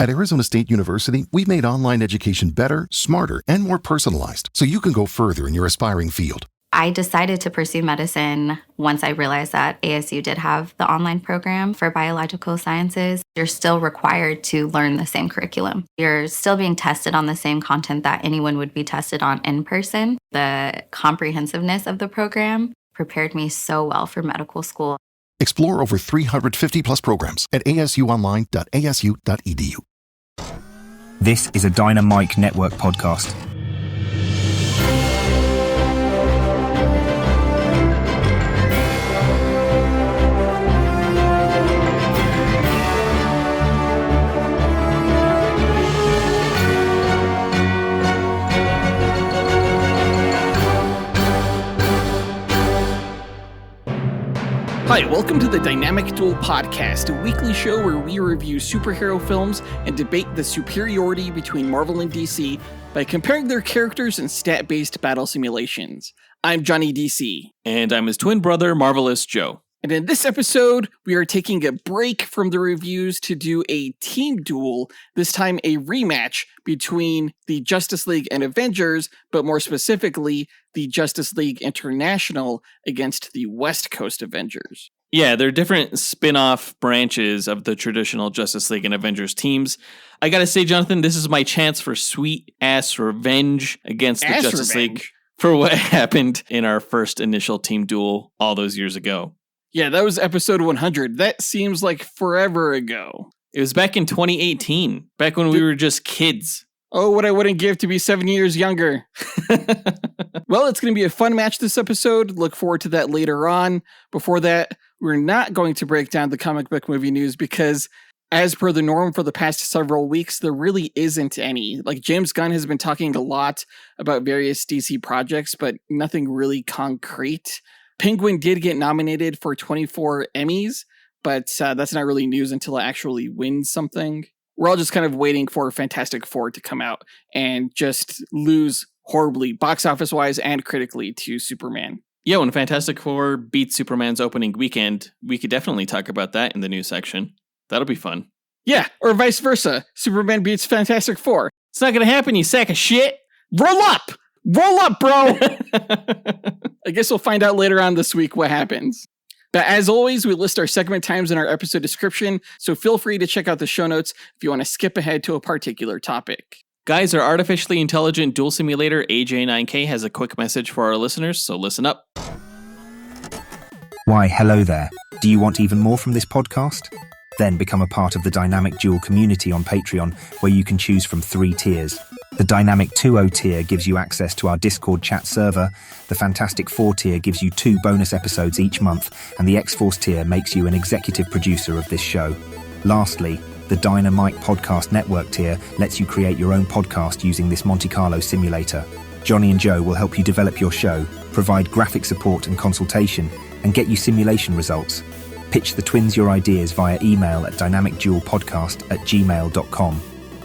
At Arizona State University, we've made online education better, smarter, and more personalized, so you can go further in your aspiring field. I decided to pursue medicine once I realized that ASU did have the online program for biological sciences. You're still required to learn the same curriculum. You're still being tested on the same content that anyone would be tested on in person. The comprehensiveness of the program prepared me so well for medical school. Explore over 350 plus programs at asuonline.asu.edu. This is a Dynamite Network podcast. Hi, welcome to the Dynamic Duel podcast, a weekly show where we review superhero films and debate the superiority between Marvel and DC by comparing their characters in stat-based battle simulations. I'm Johnny DC. And I'm his twin brother, Marvelous Joe. And in this episode, we are taking a break from the reviews to do a team duel, this time a rematch between the Justice League and Avengers, but more specifically, the Justice League International against the West Coast Avengers. Yeah, they're different spin-off branches of the traditional Justice League and Avengers teams. I gotta say, Jonathan, this is my chance for sweet-ass revenge against the Justice League for what happened in our first initial team duel all those years ago. Yeah, that was episode 100. That seems like forever ago. It was back in 2018, back when we were just kids. Oh, what I wouldn't give to be 7 years younger. Well, it's going to be a fun match this episode. Look forward to that later on. Before that, we're not going to break down the comic book movie news because, as per the norm for the past several weeks, there really isn't any. Like, James Gunn has been talking a lot about various DC projects, but nothing really concrete. Penguin did get nominated for 24 Emmys, but that's not really news until it actually wins something. We're all just kind of waiting for Fantastic Four to come out and just lose horribly, box office-wise and critically, to Superman. Yeah, when Fantastic Four beats Superman's opening weekend, we could definitely talk about that in the news section. That'll be fun. Yeah, or vice versa. Superman beats Fantastic Four. It's not gonna happen, you sack of shit! Roll up! Roll up, bro! I guess we'll find out later on this week what happens. But as always, we list our segment times in our episode description, so feel free to check out the show notes if you want to skip ahead to a particular topic. Guys, our artificially intelligent duel simulator, AJ9K, has a quick message for our listeners, so listen up. Why, hello there. Do you want even more from this podcast? Then become a part of the Dynamic Duel community on Patreon, where you can choose from 3 tiers. The Dynamic 2.0 tier gives you access to our Discord chat server, the Fantastic 4 tier gives you 2 bonus episodes each month, and the X-Force tier makes you an executive producer of this show. Lastly, the Dynamite Podcast Network tier lets you create your own podcast using this Monte Carlo simulator. Johnny and Joe will help you develop your show, provide graphic support and consultation, and get you simulation results. Pitch the twins your ideas via email at dynamicduelpodcast@gmail.com.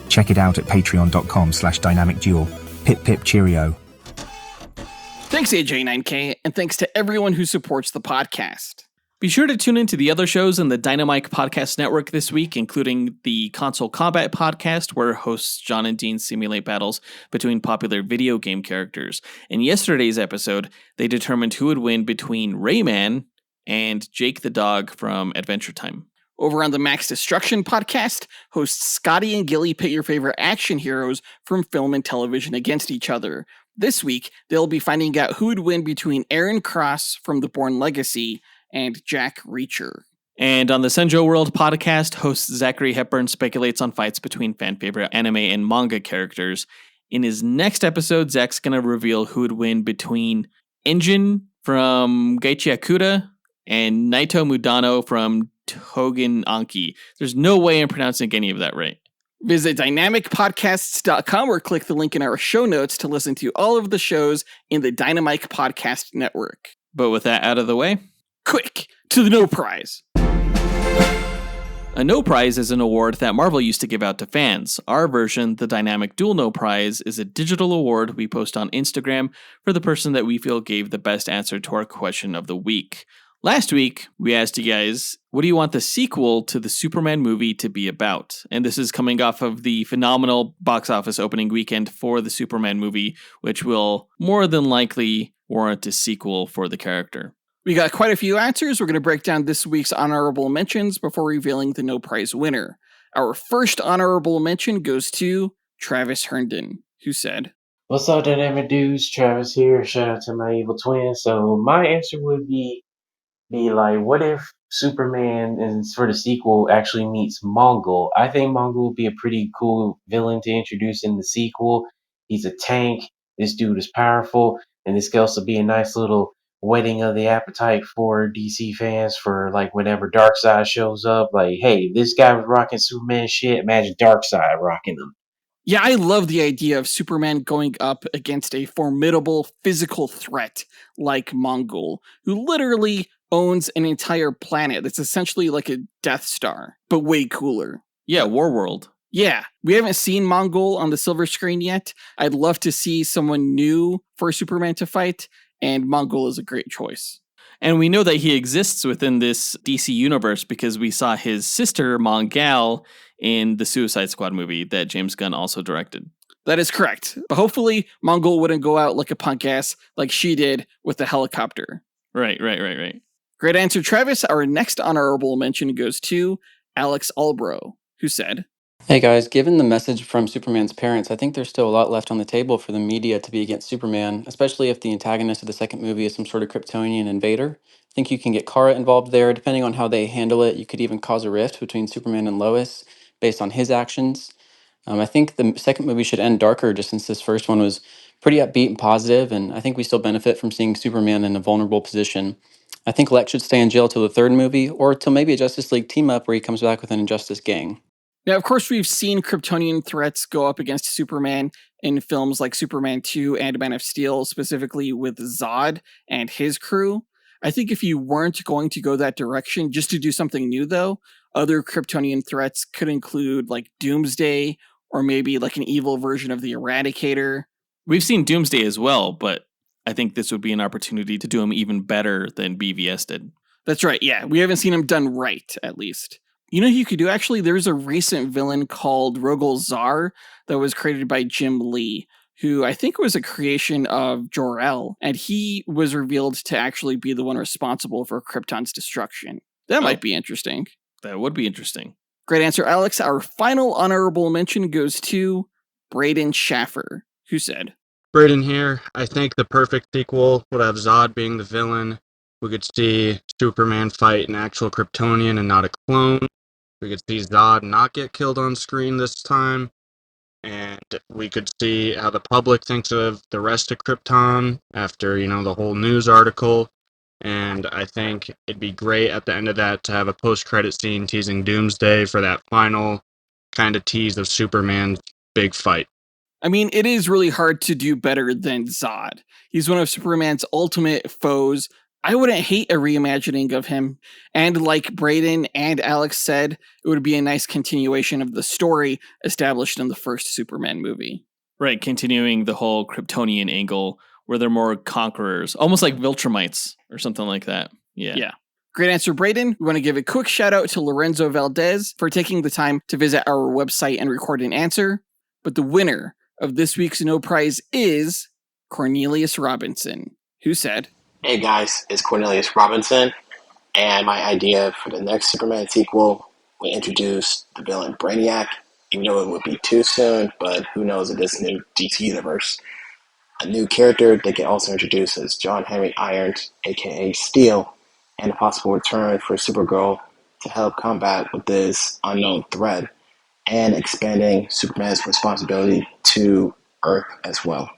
Check it out at patreon.com/dynamicduel. Pip pip cheerio. Thanks, AJ9K, and thanks to everyone who supports the podcast. Be sure to tune into the other shows in the Dynamite Podcast Network this week, including the Console Combat Podcast, where hosts John and Dean simulate battles between popular video game characters. In yesterday's episode, they determined who would win between Rayman and Jake the Dog from Adventure Time. Over on the Max Destruction podcast, hosts Scotty and Gilly pit your favorite action heroes from film and television against each other. This week, they'll be finding out who would win between Aaron Cross from The Bourne Legacy and Jack Reacher. And on the Senjo World podcast, host Zachary Hepburn speculates on fights between fan-favorite anime and manga characters. In his next episode, Zach's going to reveal who would win between Engine from Gaichi Akuda and Naito Mudano from Togen Anki. There's no way I'm pronouncing any of that right. Visit dynamicpodcasts.com or click the link in our show notes to listen to all of the shows in the Dynamite Podcast Network. But with that out of the way, quick to the No Prize. A No Prize is an award that Marvel used to give out to fans. Our version, the Dynamic Duel No Prize, is a digital award we post on Instagram for the person that we feel gave the best answer to our question of the week. Last week, we asked you guys, what do you want the sequel to the Superman movie to be about? And this is coming off of the phenomenal box office opening weekend for the Superman movie, which will more than likely warrant a sequel for the character. We got quite a few answers. We're going to break down this week's honorable mentions before revealing the no prize winner. Our first honorable mention goes to Travis Herndon, who said, "What's up, dynamic dudes? Travis here. Shout out to my evil twin. So my answer would be like, what if Superman and for the sequel actually meets Mongol? I think Mongol would be a pretty cool villain to introduce in the sequel. He's a tank. This dude is powerful, and this could also be a nice little whetting of the appetite for DC fans for like whenever Darkseid shows up. Like, hey, this guy was rocking Superman shit. Imagine Darkseid rocking him. Yeah, I love the idea of Superman going up against a formidable physical threat like Mongol, who literally owns an entire planet that's essentially like a Death Star, but way cooler. Yeah, Warworld. Yeah, we haven't seen Mongol on the silver screen yet. I'd love to see someone new for Superman to fight, and Mongol is a great choice. And we know that he exists within this DC universe because we saw his sister, Mongal, in the Suicide Squad movie that James Gunn also directed. That is correct. But hopefully, Mongol wouldn't go out like a punk ass like she did with the helicopter. Right. Great answer, Travis. Our next honorable mention goes to Alex Albro, who said, "Hey guys, given the message from Superman's parents, I think there's still a lot left on the table for the media to be against Superman, especially if the antagonist of the second movie is some sort of Kryptonian invader. I think you can get Kara involved there. Depending on how they handle it, you could even cause a rift between Superman and Lois based on his actions. I think the second movie should end darker, just since this first one was pretty upbeat and positive, and I think we still benefit from seeing Superman in a vulnerable position. I think Lex should stay in jail till the third movie, or till maybe a Justice League team-up where he comes back with an Injustice gang." Now, of course, we've seen Kryptonian threats go up against Superman in films like Superman 2 and Man of Steel, specifically with Zod and his crew. I think if you weren't going to go that direction, just to do something new, though, other Kryptonian threats could include like Doomsday, or maybe like an evil version of the Eradicator. We've seen Doomsday as well, but I think this would be an opportunity to do him even better than BVS did. That's right, yeah. We haven't seen him done right, at least. You know who you could do, actually? There's a recent villain called Rogol Zar that was created by Jim Lee, who I think was a creation of Jor-El, and he was revealed to actually be the one responsible for Krypton's destruction. That might be interesting. That would be interesting. Great answer, Alex. Our final honorable mention goes to Braden Schaffer, who said, "Braden here. I think the perfect sequel would have Zod being the villain. We could see Superman fight an actual Kryptonian and not a clone. We could see Zod not get killed on screen this time. And we could see how the public thinks of the rest of Krypton after, the whole news article. And I think it'd be great at the end of that to have a post-credit scene teasing Doomsday for that final kind of tease of Superman's big fight." I mean, it is really hard to do better than Zod. He's one of Superman's ultimate foes. I wouldn't hate a reimagining of him. And like Braden and Alex said, it would be a nice continuation of the story established in the first Superman movie. Right, continuing the whole Kryptonian angle where they're more conquerors, almost like Viltrumites or something like that. Yeah. Great answer, Braden. We want to give a quick shout out to Lorenzo Valdez for taking the time to visit our website and record an answer. But the winner of this week's No Prize is Cornelius Robinson, who said, "Hey guys, it's Cornelius Robinson, and my idea for the next Superman sequel would introduce the villain Brainiac, even though it would be too soon, but who knows in this new DC universe. A new character they can also introduce is John Henry Irons, aka Steel, and a possible return for Supergirl to help combat with this unknown threat, and expanding Superman's responsibility to Earth as well."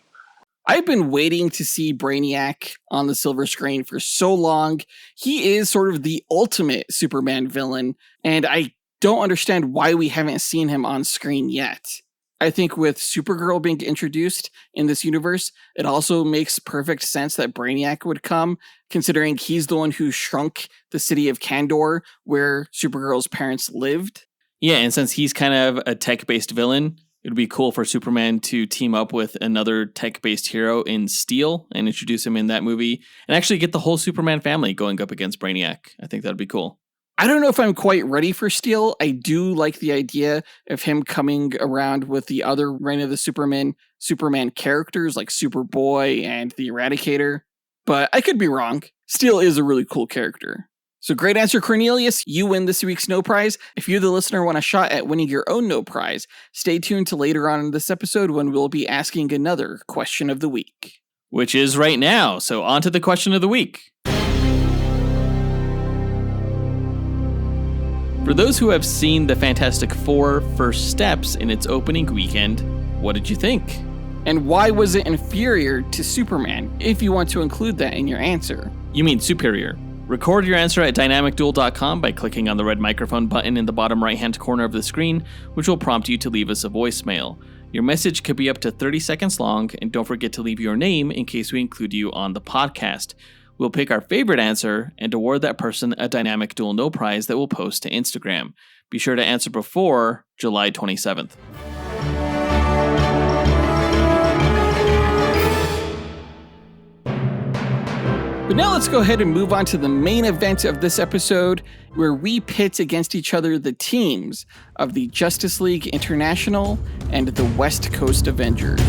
I've been waiting to see Brainiac on the silver screen for so long. He is sort of the ultimate Superman villain, and I don't understand why we haven't seen him on screen yet. I think with Supergirl being introduced in this universe, it also makes perfect sense that Brainiac would come, considering he's the one who shrunk the city of Kandor, where Supergirl's parents lived. Yeah, and since he's kind of a tech-based villain, It'd be cool for Superman to team up with another tech-based hero in Steel and introduce him in that movie and actually get the whole Superman family going up against Brainiac. I think that'd be cool. I don't know if I'm quite ready for Steel. I do like the idea of him coming around with the other Reign of the Superman characters like Superboy and the Eradicator, but I could be wrong. Steel is a really cool character. So great answer, Cornelius. You win this week's No Prize. If you, the listener, want a shot at winning your own No Prize, stay tuned to later on in this episode when we'll be asking another question of the week. Which is right now. So on to the question of the week. For those who have seen the Fantastic Four First Steps in its opening weekend, what did you think? And why was it inferior to Superman, if you want to include that in your answer? You mean superior. Record your answer at dynamicduel.com by clicking on the red microphone button in the bottom right-hand corner of the screen, which will prompt you to leave us a voicemail. Your message could be up to 30 seconds long, and don't forget to leave your name in case we include you on the podcast. We'll pick our favorite answer and award that person a Dynamic Duel No Prize that we'll post to Instagram. Be sure to answer before July 27th. But now let's go ahead and move on to the main event of this episode, where we pit against each other the teams of the Justice League International and the West Coast Avengers.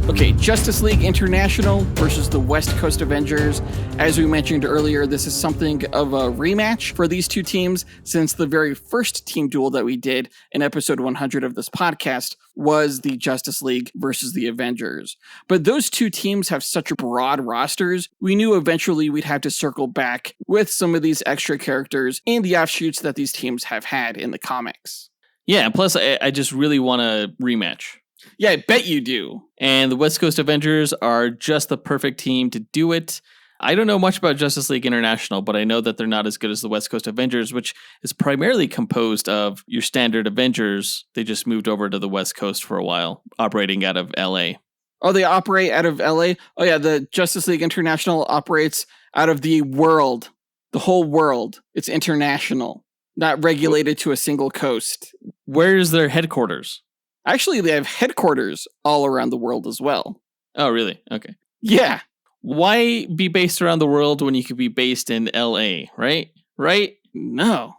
Okay, Justice League International versus the West Coast Avengers. As we mentioned earlier, this is something of a rematch for these two teams, since the very first team duel that we did in episode 100 of this podcast was the Justice League versus the Avengers. But those two teams have such broad rosters, we knew eventually we'd have to circle back with some of these extra characters and the offshoots that these teams have had in the comics. Yeah, and plus I just really want a rematch. Yeah, I bet you do. And the West Coast Avengers are just the perfect team to do it. I don't know much about Justice League International, but I know that they're not as good as the West Coast Avengers, which is primarily composed of your standard Avengers. They just moved over to the West Coast for a while, operating out of LA. Oh, they operate out of LA? Oh yeah, the Justice League International operates out of the world. The whole world. It's international, not regulated to a single coast. Where's their headquarters? Actually, they have headquarters all around the world as well. Oh, really? Okay. Yeah. Why be based around the world when you could be based in LA, right? Right? No.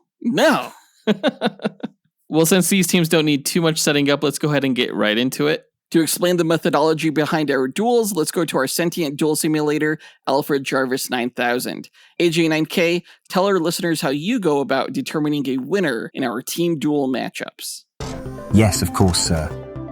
Well, since these teams don't need too much setting up, let's go ahead and get right into it. To explain the methodology behind our duels, let's go to our sentient duel simulator, Alfred Jarvis 9000. AJ9K, tell our listeners how you go about determining a winner in our team duel matchups. Yes, of course, sir.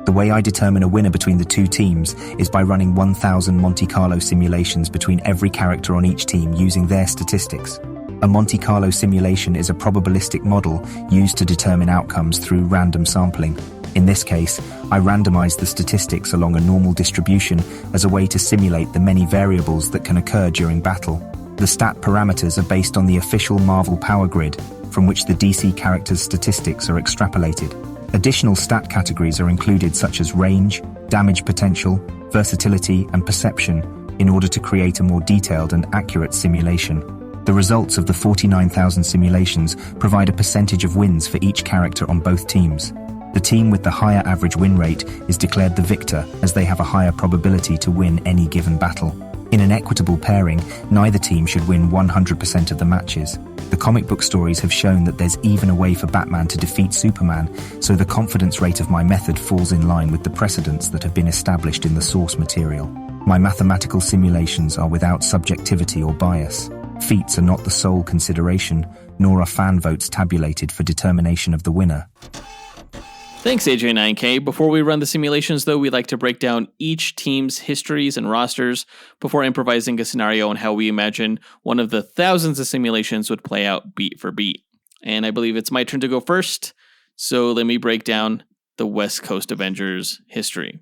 The way I determine a winner between the two teams is by running 1,000 Monte Carlo simulations between every character on each team using their statistics. A Monte Carlo simulation is a probabilistic model used to determine outcomes through random sampling. In this case, I randomize the statistics along a normal distribution as a way to simulate the many variables that can occur during battle. The stat parameters are based on the official Marvel Power Grid, from which the DC characters' statistics are extrapolated. Additional stat categories are included such as range, damage potential, versatility, and perception in order to create a more detailed and accurate simulation. The results of the 49,000 simulations provide a percentage of wins for each character on both teams. The team with the higher average win rate is declared the victor, as they have a higher probability to win any given battle. In an equitable pairing, neither team should win 100% of the matches. The comic book stories have shown that there's even a way for Batman to defeat Superman, so the confidence rate of my method falls in line with the precedents that have been established in the source material. My mathematical simulations are without subjectivity or bias. Feats are not the sole consideration, nor are fan votes tabulated for determination of the winner. Thanks, AJ9K. Before we run the simulations, though, we'd like to break down each team's histories and rosters before improvising a scenario on how we imagine one of the thousands of simulations would play out beat for beat. And I believe it's my turn to go first, so let me break down the West Coast Avengers history.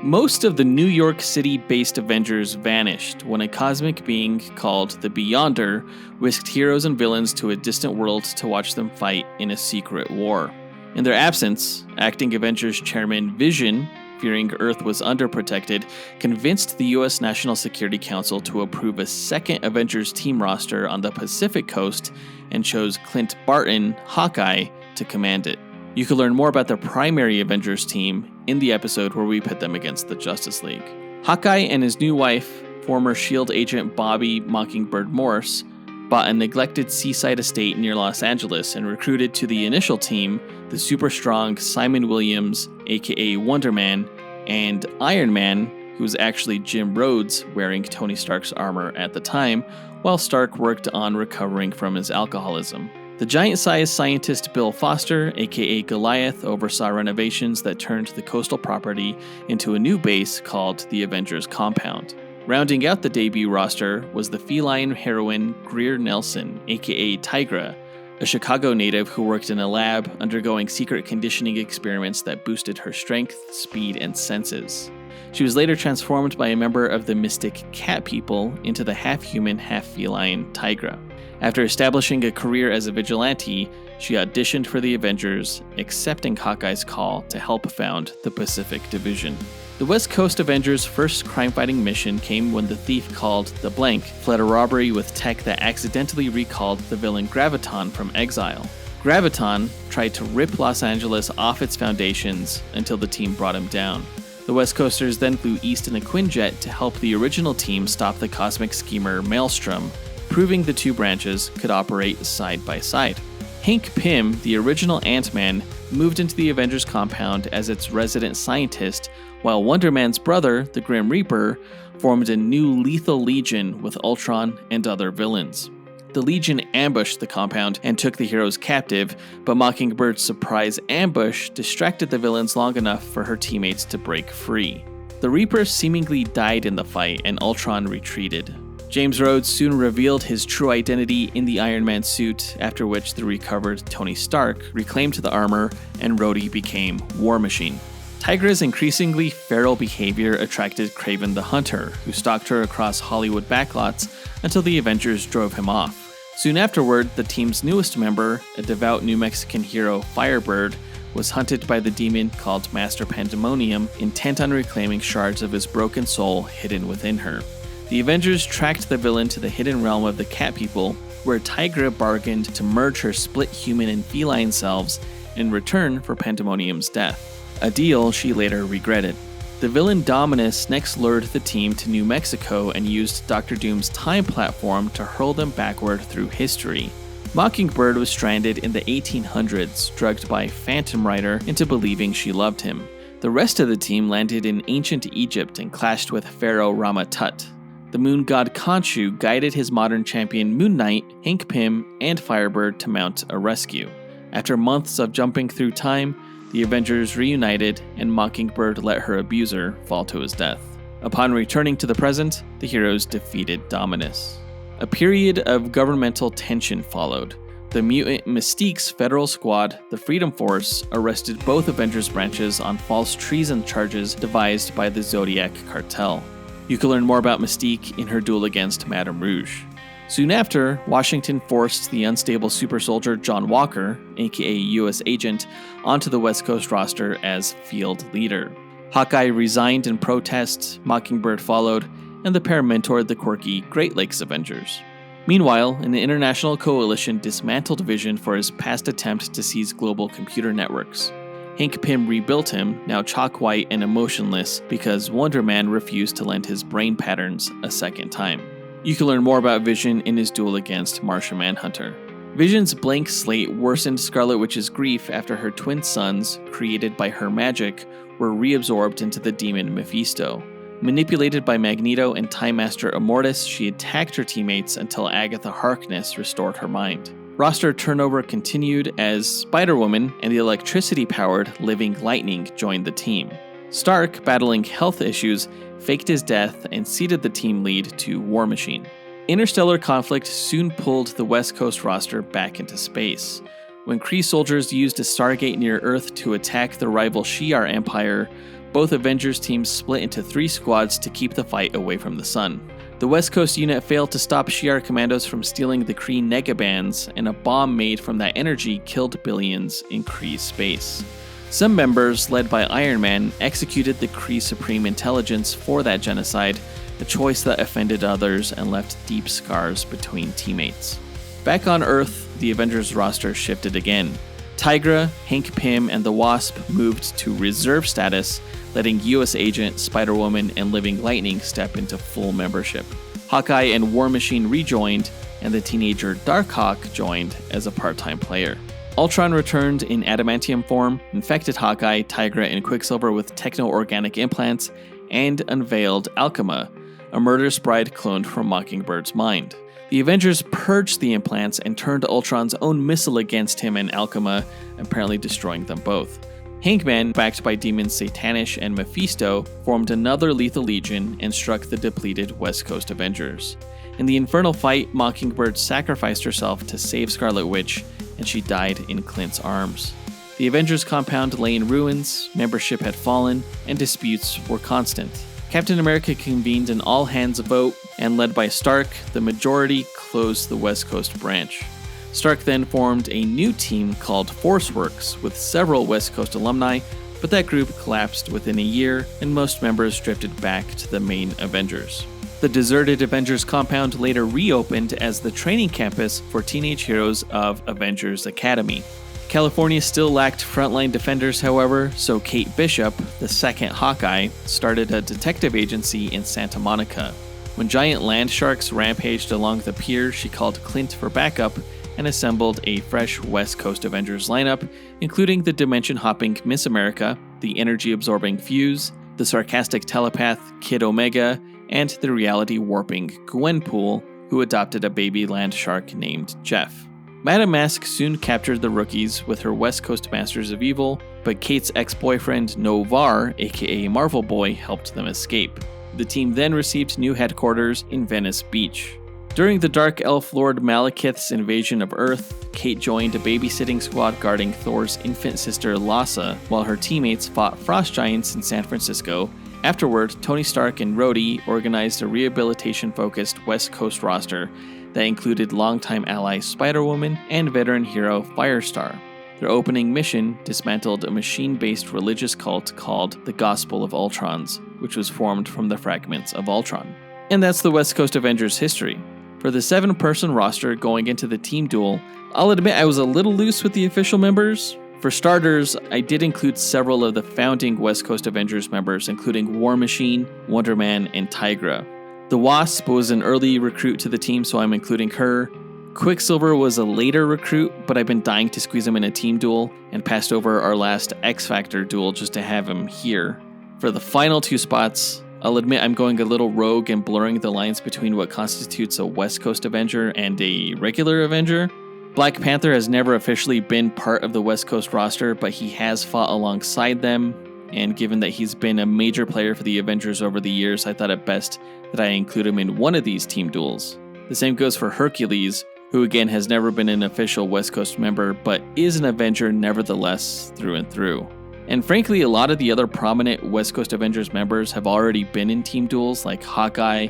Most of the New York City-based Avengers vanished when a cosmic being called the Beyonder whisked heroes and villains to a distant world to watch them fight in a secret war. In their absence, acting Avengers chairman Vision fearing Earth was underprotected, convinced the U.S. National Security Council to approve a second Avengers team roster on the Pacific Coast and chose Clint Barton, Hawkeye, to command it. You can learn more about the primary Avengers team in the episode where we pit them against the Justice League. Hawkeye and his new wife, former S.H.I.E.L.D. agent Bobby Mockingbird Morse, bought a neglected seaside estate near Los Angeles and recruited to the initial team the super strong Simon Williams, aka Wonder Man, and Iron Man, who was actually Jim Rhodes wearing Tony Stark's armor at the time, while Stark worked on recovering from his alcoholism. The giant-sized scientist Bill Foster, aka Goliath, oversaw renovations that turned the coastal property into a new base called the Avengers Compound. Rounding out the debut roster was the feline heroine Greer Nelson, aka Tigra, a Chicago native who worked in a lab undergoing secret conditioning experiments that boosted her strength, speed, and senses. She was later transformed by a member of the mystic Cat People into the half-human, half-feline Tigra. After establishing a career as a vigilante, she auditioned for the Avengers, accepting Hawkeye's call to help found the Pacific Division. The West Coast Avengers' first crime-fighting mission came when the thief called The Blank fled a robbery with tech that accidentally recalled the villain Graviton from exile. Graviton tried to rip Los Angeles off its foundations until the team brought him down. The West Coasters then flew east in a Quinjet to help the original team stop the cosmic schemer Maelstrom, proving the two branches could operate side by side. Hank Pym, the original Ant-Man, moved into the Avengers compound as its resident scientist, while Wonder Man's brother, the Grim Reaper, formed a new lethal legion with Ultron and other villains. The Legion ambushed the compound and took the heroes captive, but Mockingbird's surprise ambush distracted the villains long enough for her teammates to break free. The Reaper seemingly died in the fight and Ultron retreated. James Rhodes soon revealed his true identity in the Iron Man suit, after which the recovered Tony Stark reclaimed the armor and Rhodey became War Machine. Tigra's increasingly feral behavior attracted Kraven the Hunter, who stalked her across Hollywood backlots until the Avengers drove him off. Soon afterward, the team's newest member, a devout New Mexican hero, Firebird, was hunted by the demon called Master Pandemonium, intent on reclaiming shards of his broken soul hidden within her. The Avengers tracked the villain to the hidden realm of the Cat People, where Tigra bargained to merge her split human and feline selves in return for Pandemonium's death, a deal she later regretted. The villain Dominus next lured the team to New Mexico and used Dr. Doom's time platform to hurl them backward through history. Mockingbird was stranded in the 1800s, drugged by Phantom Rider into believing she loved him. The rest of the team landed in ancient Egypt and clashed with Pharaoh Rama-Tut. The moon god Khonshu guided his modern champion Moon Knight, Hank Pym, and Firebird to mount a rescue. After months of jumping through time, the Avengers reunited and Mockingbird let her abuser fall to his death. Upon returning to the present, the heroes defeated Dominus. A period of governmental tension followed. The mutant Mystique's federal squad, the Freedom Force, arrested both Avengers branches on false treason charges devised by the Zodiac Cartel. You can learn more about Mystique in her duel against Madame Rouge. Soon after, Washington forced the unstable super soldier John Walker, aka US Agent, onto the West Coast roster as field leader. Hawkeye resigned in protest, Mockingbird followed, and the pair mentored the quirky Great Lakes Avengers. Meanwhile, an international coalition dismantled Vision for his past attempt to seize global computer networks. Hank Pym rebuilt him, now chalk white and emotionless, because Wonder Man refused to lend his brain patterns a second time. You can learn more about Vision in his duel against Martian Manhunter. Vision's blank slate worsened Scarlet Witch's grief after her twin sons, created by her magic, were reabsorbed into the demon Mephisto. Manipulated by Magneto and Time Master Immortus, she attacked her teammates until Agatha Harkness restored her mind. Roster turnover continued as Spider-Woman and the electricity-powered Living Lightning joined the team. Stark, battling health issues, faked his death and ceded the team lead to War Machine. Interstellar conflict soon pulled the West Coast roster back into space. When Kree soldiers used a Stargate near Earth to attack the rival Shi'ar Empire, both Avengers teams split into 3 squads to keep the fight away from the sun. The West Coast unit failed to stop Shi'ar commandos from stealing the Kree negabands, and a bomb made from that energy killed billions in Kree space. Some members, led by Iron Man, executed the Kree Supreme Intelligence for that genocide, a choice that offended others and left deep scars between teammates. Back on Earth, the Avengers roster shifted again. Tigra, Hank Pym, and the Wasp moved to reserve status, letting US Agent, Spider-Woman, and Living Lightning step into full membership. Hawkeye and War Machine rejoined, and the teenager Darkhawk joined as a part-time player. Ultron returned in adamantium form, infected Hawkeye, Tigra, and Quicksilver with techno-organic implants, and unveiled Alchema, a murderous bride cloned from Mockingbird's mind. The Avengers purged the implants and turned Ultron's own missile against him and Alchema, apparently destroying them both. Hangman, backed by demons Satanish and Mephisto, formed another lethal legion and struck the depleted West Coast Avengers. In the infernal fight, Mockingbird sacrificed herself to save Scarlet Witch, and she died in Clint's arms. The Avengers compound lay in ruins, membership had fallen, and disputes were constant. Captain America convened an all-hands vote, and led by Stark, the majority closed the West Coast branch. Stark then formed a new team called ForceWorks with several West Coast alumni, but that group collapsed within a year, and most members drifted back to the main Avengers. The deserted Avengers compound later reopened as the training campus for teenage heroes of Avengers Academy. California still lacked frontline defenders, however, so Kate Bishop, the second Hawkeye, started a detective agency in Santa Monica. When giant land sharks rampaged along the pier, she called Clint for backup and assembled a fresh West Coast Avengers lineup, including the dimension-hopping Miss America, the energy-absorbing Fuse, the sarcastic telepath Kid Omega, and the reality-warping Gwenpool, who adopted a baby land shark named Jeff. Madame Mask soon captured the rookies with her West Coast Masters of Evil, but Kate's ex-boyfriend Novar, aka Marvel Boy, helped them escape. The team then received new headquarters in Venice Beach. During the Dark Elf Lord Malekith's invasion of Earth, Kate joined a babysitting squad guarding Thor's infant sister Lassa, while her teammates fought frost giants in San Francisco. Afterward, Tony Stark and Rhodey organized a rehabilitation-focused West Coast roster that included longtime ally Spider-Woman and veteran hero Firestar. Their opening mission dismantled a machine-based religious cult called the Gospel of Ultrons, which was formed from the fragments of Ultron. And that's the West Coast Avengers history. For the 7-person roster going into the team duel, I'll admit I was a little loose with the official members. For starters, I did include several of the founding West Coast Avengers members, including War Machine, Wonder Man, and Tigra. The Wasp was an early recruit to the team, so I'm including her. Quicksilver was a later recruit, but I've been dying to squeeze him in a team duel, and passed over our last X-Factor duel just to have him here. For the final 2 spots, I'll admit I'm going a little rogue and blurring the lines between what constitutes a West Coast Avenger and a regular Avenger. Black Panther has never officially been part of the West Coast roster, but he has fought alongside them, and given that he's been a major player for the Avengers over the years, I thought it best that I include him in one of these team duels. The same goes for Hercules, who again has never been an official West Coast member, but is an Avenger nevertheless through and through. And frankly, a lot of the other prominent West Coast Avengers members have already been in team duels, like Hawkeye,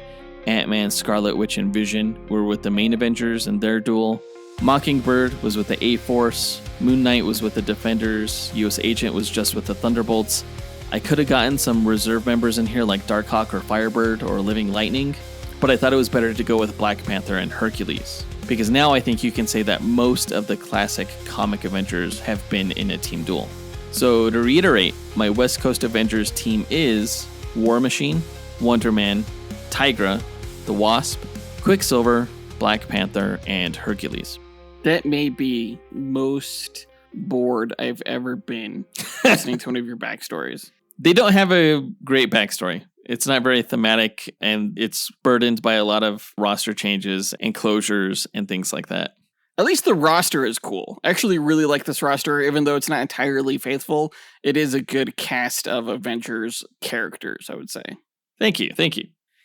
Ant-Man, Scarlet Witch, and Vision were with the main Avengers in their duel. Mockingbird was with the A-Force, Moon Knight was with the Defenders, US Agent was just with the Thunderbolts. I could have gotten some reserve members in here like Darkhawk or Firebird or Living Lightning, but I thought it was better to go with Black Panther and Hercules, because now I think you can say that most of the classic comic Avengers have been in a team duel. So to reiterate, my West Coast Avengers team is War Machine, Wonder Man, Tigra, the Wasp, Quicksilver, Black Panther, and Hercules. That may be most bored I've ever been listening to one of your backstories. They don't have a great backstory. It's not very thematic, and it's burdened by a lot of roster changes and closures and things like that. At least the roster is cool. I actually really like this roster, even though it's not entirely faithful. It is a good cast of Avengers characters, I would say. Thank you.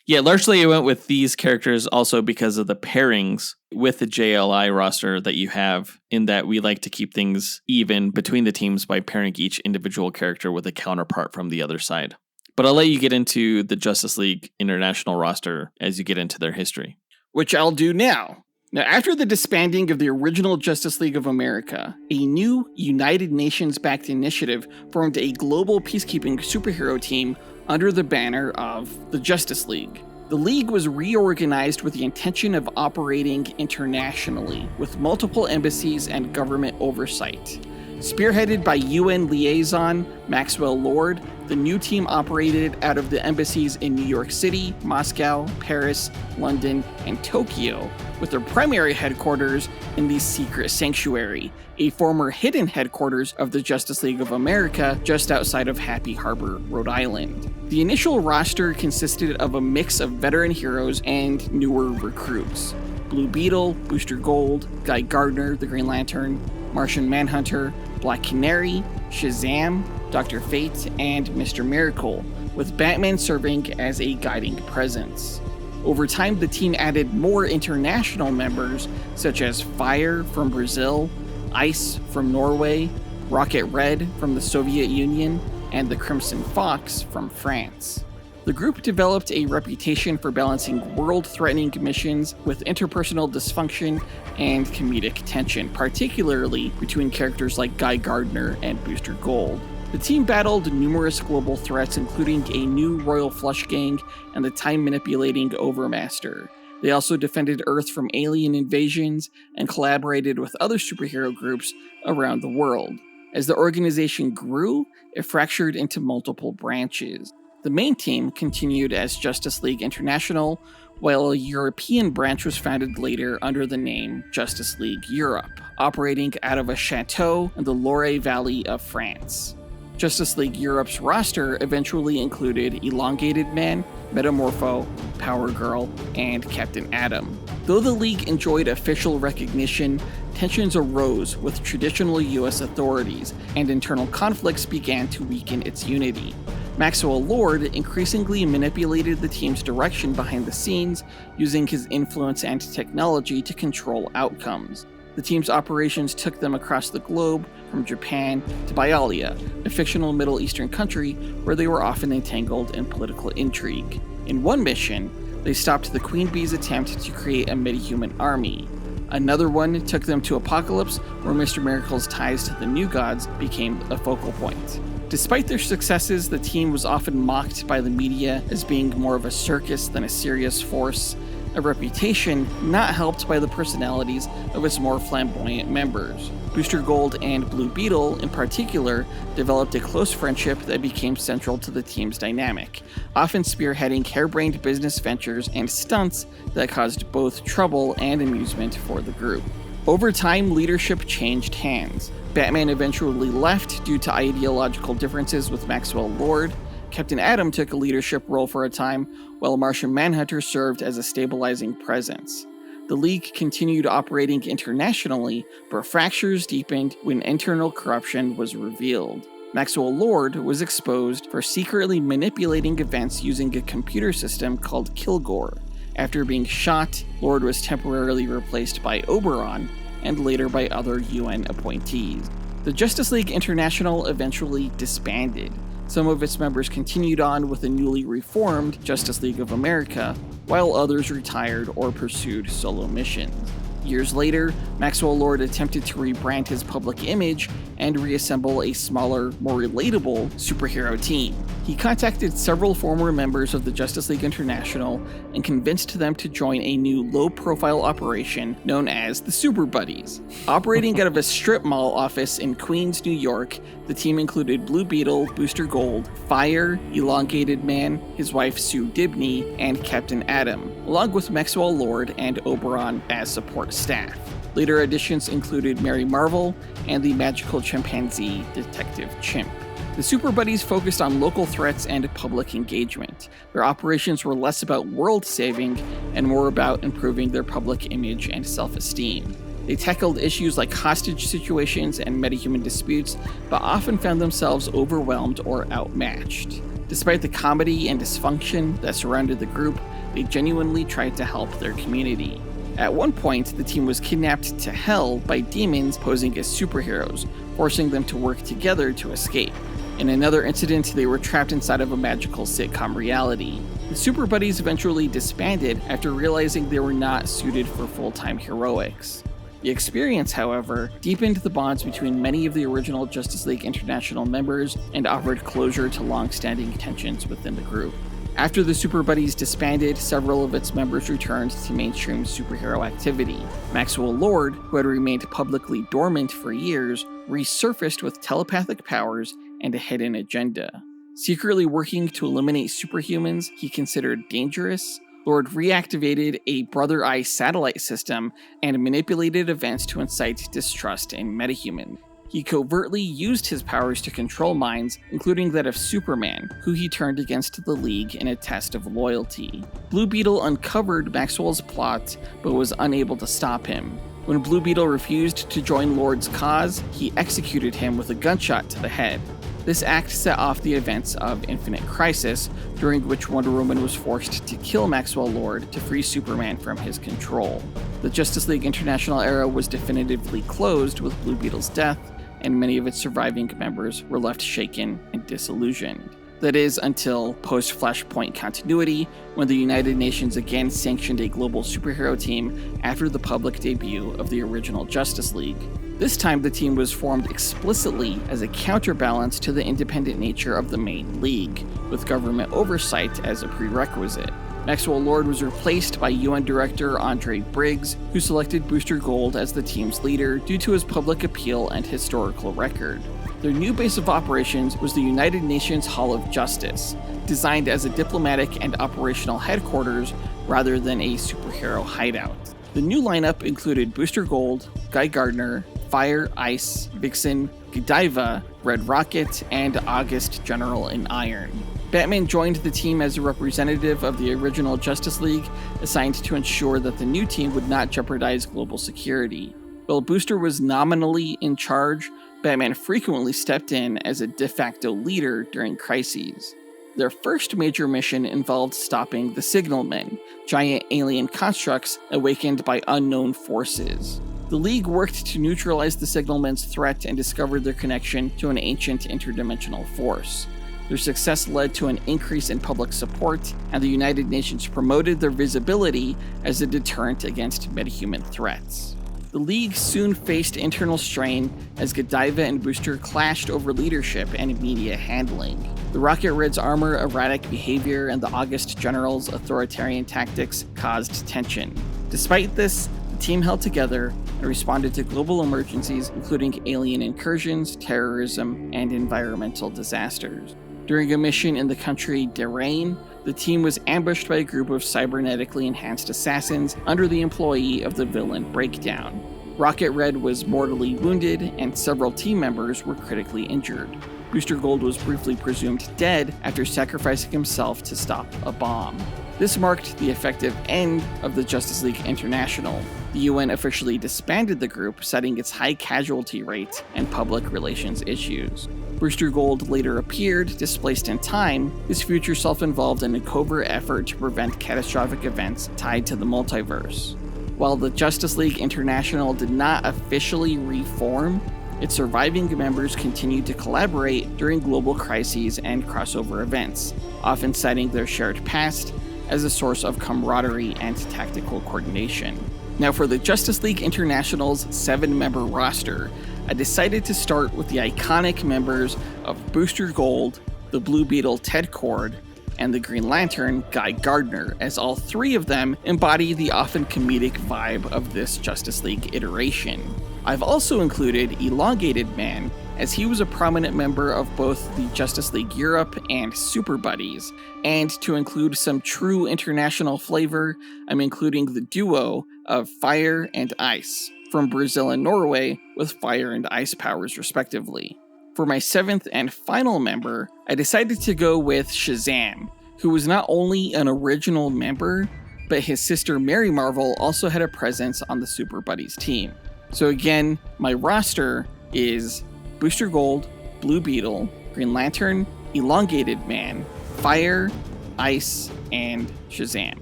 Yeah, largely I went with these characters also because of the pairings with the JLI roster that you have, in that we like to keep things even between the teams by pairing each individual character with a counterpart from the other side. But I'll let you get into the Justice League International roster as you get into their history. Which I'll do now. Now, after the disbanding of the original Justice League of America, a new United Nations-backed initiative formed a global peacekeeping superhero team under the banner of the Justice League. The League was reorganized with the intention of operating internationally, with multiple embassies and government oversight. Spearheaded by UN liaison Maxwell Lord, the new team operated out of the embassies in New York City, Moscow, Paris, London, and Tokyo, with their primary headquarters in the Secret Sanctuary, a former hidden headquarters of the Justice League of America just outside of Happy Harbor, Rhode Island. The initial roster consisted of a mix of veteran heroes and newer recruits. Blue Beetle, Booster Gold, Guy Gardner, the Green Lantern, Martian Manhunter, Black Canary, Shazam, Dr. Fate, and Mr. Miracle, with Batman serving as a guiding presence. Over time, the team added more international members, such as Fire from Brazil, Ice from Norway, Rocket Red from the Soviet Union, and the Crimson Fox from France. The group developed a reputation for balancing world-threatening missions with interpersonal dysfunction and comedic tension, particularly between characters like Guy Gardner and Booster Gold. The team battled numerous global threats, including a new Royal Flush Gang and the time-manipulating Overmaster. They also defended Earth from alien invasions and collaborated with other superhero groups around the world. As the organization grew, it fractured into multiple branches. The main team continued as Justice League International, while a European branch was founded later under the name Justice League Europe, operating out of a chateau in the Loire Valley of France. Justice League Europe's roster eventually included Elongated Man, Metamorpho, Power Girl, and Captain Atom. Though the League enjoyed official recognition, tensions arose with traditional US authorities, and internal conflicts began to weaken its unity. Maxwell Lord increasingly manipulated the team's direction behind the scenes, using his influence and technology to control outcomes. The team's operations took them across the globe, from Japan to Bialia, a fictional Middle Eastern country where they were often entangled in political intrigue. In one mission, they stopped the Queen Bee's attempt to create a metahuman army. Another one took them to Apocalypse, where Mr. Miracle's ties to the New Gods became a focal point. Despite their successes, the team was often mocked by the media as being more of a circus than a serious force, a reputation not helped by the personalities of its more flamboyant members. Booster Gold and Blue Beetle, in particular, developed a close friendship that became central to the team's dynamic, often spearheading harebrained business ventures and stunts that caused both trouble and amusement for the group. Over time, leadership changed hands. Batman eventually left due to ideological differences with Maxwell Lord. Captain Atom took a leadership role for a time, while Martian Manhunter served as a stabilizing presence. The League continued operating internationally, but fractures deepened when internal corruption was revealed. Maxwell Lord was exposed for secretly manipulating events using a computer system called Kilgore. After being shot, Lord was temporarily replaced by Oberon, and later by other UN appointees. The Justice League International eventually disbanded. Some of its members continued on with the newly reformed Justice League of America, while others retired or pursued solo missions. Years later, Maxwell Lord attempted to rebrand his public image and reassemble a smaller, more relatable superhero team. He contacted several former members of the Justice League International and convinced them to join a new low-profile operation known as the Super Buddies. Operating out of a strip mall office in Queens, New York, the team included Blue Beetle, Booster Gold, Fire, Elongated Man, his wife Sue Dibney, and Captain Atom, along with Maxwell Lord and Oberon as support staff. Later additions included Mary Marvel and the magical chimpanzee Detective Chimp. The Super Buddies focused on local threats and public engagement. Their operations were less about world saving and more about improving their public image and self-esteem. They tackled issues like hostage situations and metahuman disputes, but often found themselves overwhelmed or outmatched. Despite the comedy and dysfunction that surrounded the group, they genuinely tried to help their community. At one point, the team was kidnapped to hell by demons posing as superheroes, forcing them to work together to escape. In another incident, they were trapped inside of a magical sitcom reality. The Super Buddies eventually disbanded after realizing they were not suited for full-time heroics. The experience, however, deepened the bonds between many of the original Justice League International members and offered closure to long-standing tensions within the group. After the Super Buddies disbanded, several of its members returned to mainstream superhero activity. Maxwell Lord, who had remained publicly dormant for years, resurfaced with telepathic powers and a hidden agenda. Secretly working to eliminate superhumans he considered dangerous, Lord reactivated a Brother Eye satellite system and manipulated events to incite distrust in metahumans. He covertly used his powers to control minds, including that of Superman, who he turned against the League in a test of loyalty. Blue Beetle uncovered Maxwell's plot, but was unable to stop him. When Blue Beetle refused to join Lord's cause, he executed him with a gunshot to the head. This act set off the events of Infinite Crisis, during which Wonder Woman was forced to kill Maxwell Lord to free Superman from his control. The Justice League International era was definitively closed with Blue Beetle's death, and many of its surviving members were left shaken and disillusioned. That is, until post-Flashpoint continuity, when the United Nations again sanctioned a global superhero team after the public debut of the original Justice League. This time the team was formed explicitly as a counterbalance to the independent nature of the main league, with government oversight as a prerequisite. Maxwell Lord was replaced by UN Director Andre Briggs, who selected Booster Gold as the team's leader due to his public appeal and historical record. Their new base of operations was the United Nations Hall of Justice, designed as a diplomatic and operational headquarters rather than a superhero hideout. The new lineup included Booster Gold, Guy Gardner, Fire, Ice, Vixen, Godiva, Red Rocket, and August General in Iron. Batman joined the team as a representative of the original Justice League, assigned to ensure that the new team would not jeopardize global security. While Booster was nominally in charge, Batman frequently stepped in as a de facto leader during crises. Their first major mission involved stopping the Signalmen, giant alien constructs awakened by unknown forces. The League worked to neutralize the Signalmen's threat and discovered their connection to an ancient interdimensional force. Their success led to an increase in public support, and the United Nations promoted their visibility as a deterrent against metahuman threats. The League soon faced internal strain as Godiva and Booster clashed over leadership and media handling. The Rocket Red's armor, erratic behavior, and the August General's authoritarian tactics caused tension. Despite this, the team held together and responded to global emergencies, including alien incursions, terrorism, and environmental disasters. During a mission in the country Derain, the team was ambushed by a group of cybernetically enhanced assassins under the employee of the villain Breakdown. Rocket Red was mortally wounded, and several team members were critically injured. Booster Gold was briefly presumed dead after sacrificing himself to stop a bomb. This marked the effective end of the Justice League International. The UN officially disbanded the group, citing its high casualty rate and public relations issues. Booster Gold later appeared, displaced in time, his future self involved in a covert effort to prevent catastrophic events tied to the multiverse. While the Justice League International did not officially reform, its surviving members continued to collaborate during global crises and crossover events, often citing their shared past as a source of camaraderie and tactical coordination. Now for the Justice League International's 7-member roster, I decided to start with the iconic members of Booster Gold, the Blue Beetle Ted Kord, and the Green Lantern Guy Gardner, as all three of them embody the often comedic vibe of this Justice League iteration. I've also included Elongated Man, as he was a prominent member of both the Justice League Europe and Super Buddies, and to include some true international flavor, I'm including the duo of Fire and Ice, from Brazil and Norway, with fire and ice powers respectively. For my 7th and final member, I decided to go with Shazam, who was not only an original member, but his sister Mary Marvel also had a presence on the Super Buddies team. So again, my roster is Booster Gold, Blue Beetle, Green Lantern, Elongated Man, Fire, Ice, and Shazam.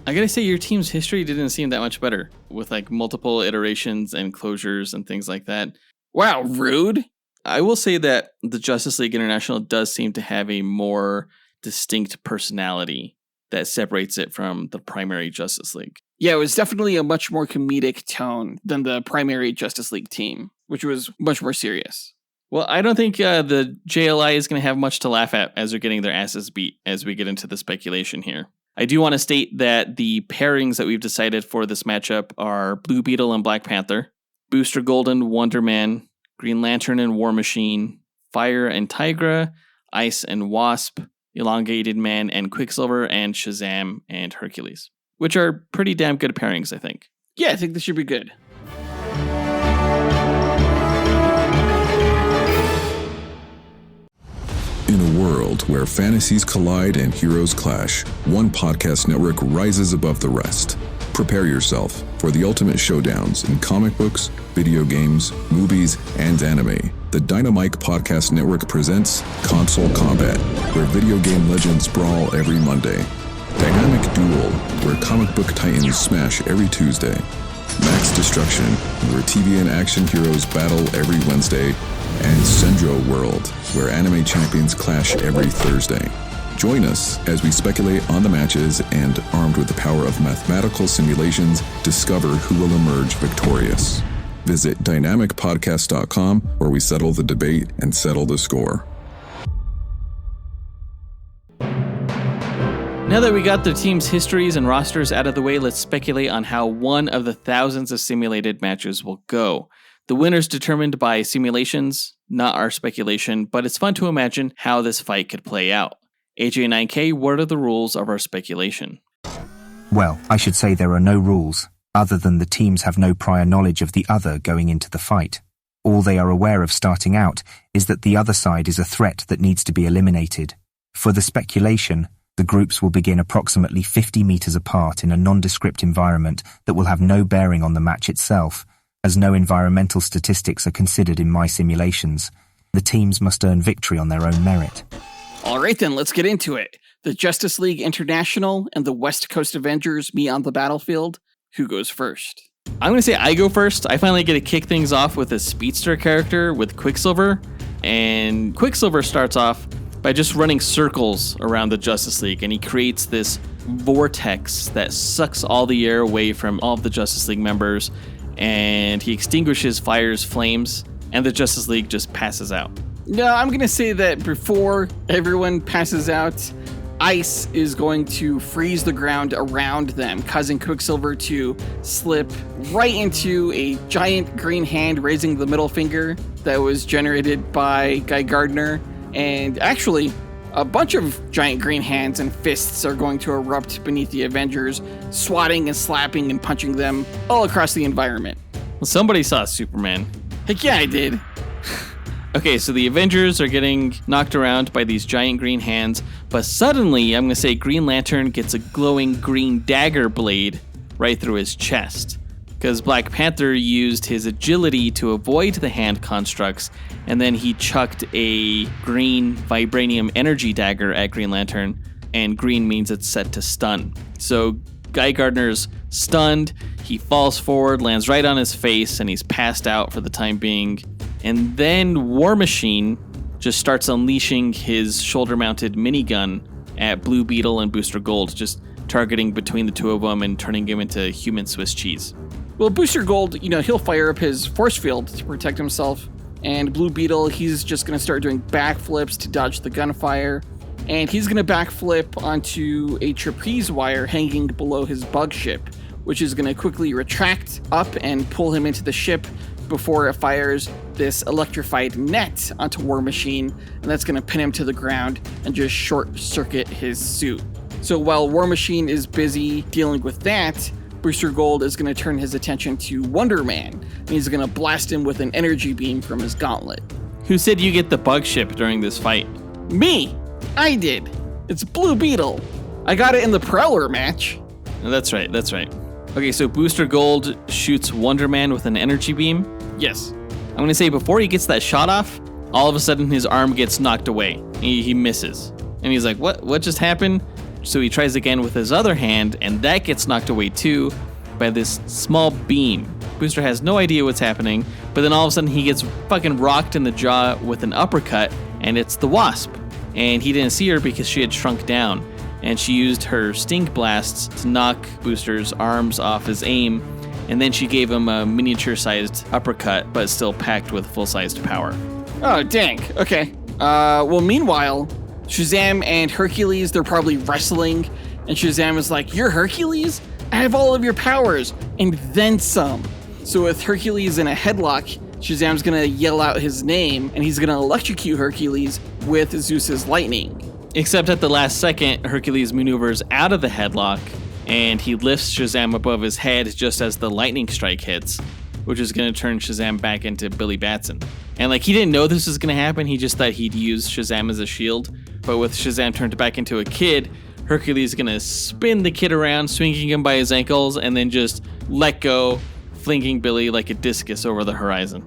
I gotta say, your team's history didn't seem that much better, with like multiple iterations and closures and things like that. Wow, rude! I will say that the Justice League International does seem to have a more distinct personality that separates it from the primary Justice League. Yeah, it was definitely a much more comedic tone than the primary Justice League team, which was much more serious. Well, I don't think the JLI is going to have much to laugh at as they're getting their asses beat as we get into the speculation here. I do want to state that the pairings that we've decided for this matchup are Blue Beetle and Black Panther, Booster Gold and Wonder Man, Green Lantern and War Machine, Fire and Tigra, Ice and Wasp, Elongated Man and Quicksilver, and Shazam and Hercules, which are pretty damn good pairings, I think. Yeah, I think this should be good. In a world where fantasies collide and heroes clash, one podcast network rises above the rest. Prepare yourself for the ultimate showdowns in comic books, video games, movies, and anime. The Dynamite Podcast Network presents Console Combat, where video game legends brawl every Monday. Dynamic Duel, where comic book titans smash every Tuesday. Max Destruction, where TV and action heroes battle every Wednesday. And Sendro World, where anime champions clash every Thursday. Join us as we speculate on the matches and, armed with the power of mathematical simulations, discover who will emerge victorious. Visit dynamicpodcast.com, where we settle the debate and settle the score. Now that we got the team's histories and rosters out of the way, let's speculate on how one of the thousands of simulated matches will go. The winner's determined by simulations, not our speculation, but it's fun to imagine how this fight could play out. AJ9K, what are the rules of our speculation? Well, I should say there are no rules, other than the teams have no prior knowledge of the other going into the fight. All they are aware of starting out is that the other side is a threat that needs to be eliminated. For the speculation, the groups will begin approximately 50 meters apart in a nondescript environment that will have no bearing on the match itself, as no environmental statistics are considered in my simulations. The teams must earn victory on their own merit. All right then, let's get into it. The Justice League International and the West Coast Avengers meet on the battlefield. Who goes first? I'm going to say I go first. I finally get to kick things off with a speedster character with Quicksilver. And Quicksilver starts off by just running circles around the Justice League, and he creates this vortex that sucks all the air away from all of the Justice League members, and he extinguishes Fire's flames, and the Justice League just passes out. No, I'm going to say that before everyone passes out, ice is going to freeze the ground around them, causing Quicksilver to slip right into a giant green hand raising the middle finger that was generated by Guy Gardner. And actually, a bunch of giant green hands and fists are going to erupt beneath the Avengers, swatting and slapping and punching them all across the environment. Well, somebody saw Superman. Heck yeah, I did. Okay, so the Avengers are getting knocked around by these giant green hands, but suddenly, I'm going to say Green Lantern gets a glowing green dagger blade right through his chest, because Black Panther used his agility to avoid the hand constructs, and then he chucked a green vibranium energy dagger at Green Lantern, and green means it's set to stun. So Guy Gardner's stunned, he falls forward, lands right on his face, and he's passed out for the time being. And then War Machine just starts unleashing his shoulder-mounted minigun at Blue Beetle and Booster Gold, just targeting between the two of them and turning him into human Swiss cheese. Well, Booster Gold, he'll fire up his force field to protect himself. And Blue Beetle, he's just going to start doing backflips to dodge the gunfire. And he's going to backflip onto a trapeze wire hanging below his bug ship, which is going to quickly retract up and pull him into the ship before it fires this electrified net onto War Machine, and that's going to pin him to the ground and just short circuit his suit. So while War Machine is busy dealing with that, Booster Gold is going to turn his attention to Wonder Man, and he's going to blast him with an energy beam from his gauntlet. Who said you get the bug ship during this fight? Me! I did! It's Blue Beetle! I got it in the Prowler match. Oh, that's right. Okay, so Booster Gold shoots Wonder Man with an energy beam. Yes. I'm going to say before he gets that shot off, all of a sudden his arm gets knocked away. He misses. And he's like, what just happened? So he tries again with his other hand, and that gets knocked away too by this small beam. Booster has no idea what's happening, but then all of a sudden he gets fucking rocked in the jaw with an uppercut, and it's the Wasp. And he didn't see her because she had shrunk down, and she used her stink blasts to knock Booster's arms off his aim, and then she gave him a miniature-sized uppercut, but still packed with full-sized power. Oh, dang. Okay. Well, meanwhile, Shazam and Hercules, they're probably wrestling, and Shazam is like, "You're Hercules? I have all of your powers, and then some." So with Hercules in a headlock, Shazam's gonna yell out his name, and he's gonna electrocute Hercules with Zeus's lightning. Except at the last second, Hercules maneuvers out of the headlock, and he lifts Shazam above his head just as the lightning strike hits, which is going to turn Shazam back into Billy Batson. And he didn't know this was going to happen, he just thought he'd use Shazam as a shield, but with Shazam turned back into a kid, Hercules is going to spin the kid around, swinging him by his ankles, and then just let go, flinging Billy like a discus over the horizon.